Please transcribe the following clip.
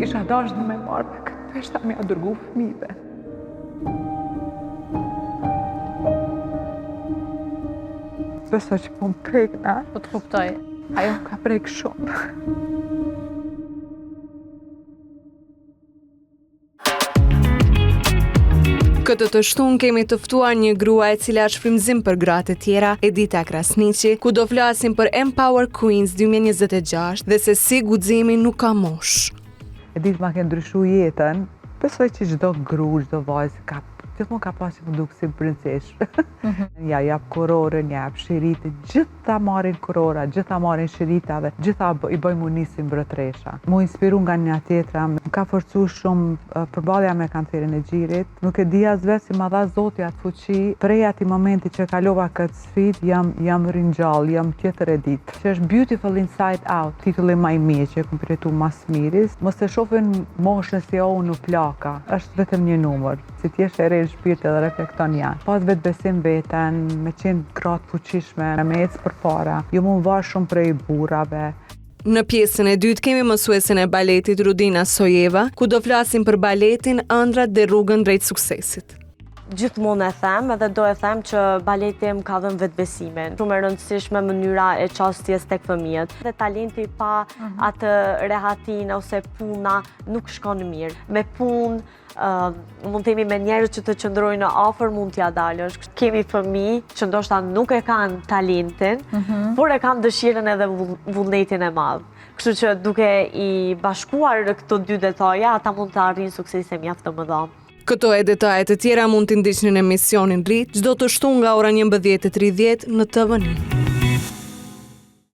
Isha dashur me marrë me këtë peshta me a dërgu fëmijëve. Besoj që po më prekna. Po të kuptoj. Ajo ka prek shumë. Këtë të shtun kemi të ftuar një grua e cila është frymëzim për gratë të tjera, Edita Krasniqi, ku do flasim për Empower Queens 2026 dhe se si guximi nuk ka moshë. Edita ma ke ndryshu jetën, besoj që çdo gru, çdo vajzë gjithmonë ka pasur që duk si princeshë. Ja jap kurorën, ja jap shiritë, gjitha marrin kurora, gjitha marrin shirita dhe gjitha I bëjmë unisin mbretëresha. Mu inspiru nga një tjetra, më ka forcu shumë përballja me kancerin e gjirit. Nuk e di as vetë si ma dha Zoti atë fuqi, prej atij momenti që kalova këtë sfidë, jam ringjall, jam tjetër Editë. Që është Beautiful Inside Out, titulli më I mirë që e kam përjetuar mas miris. Mos e shohin moshën si në plaka, është vetëm një numër. Si t'jesh e re në shpirt edhe reflekton janë. Pas vetë besim veten, me qenë gratë fuqishme, me ecë përpara, jo mu varë shumë prej burrave. Në pjesën e dytë kemi mësuesen e baletit Rudina Sojeva, ku do flasim për baletin, ëndrat dhe rrugën drejt suksesit. Gjithmonë e them edhe do e them që baleti më ka dhënë vetbesimin. Shumë e rëndësishme mënyra e çastjes tek fëmijët. Dhe talenti pa atë rehatinë ose puna nuk shkon mirë. Me punë, mund të jemi me njerëz që të qëndrojnë afër mund t'ja dalësh. Kemi fëmijë që ndoshta nuk e kanë talentin, por e kanë dëshirën edhe vullnetin e madh. Kështu që duke I bashkuar këto dy detaje, ata mund të arrijnë suksese mjaft të mëdha. Këto e detajet të tjera mund t'i ndiqni në emisionin Rit, çdo të shtunë nga ora 11:30 në TVN.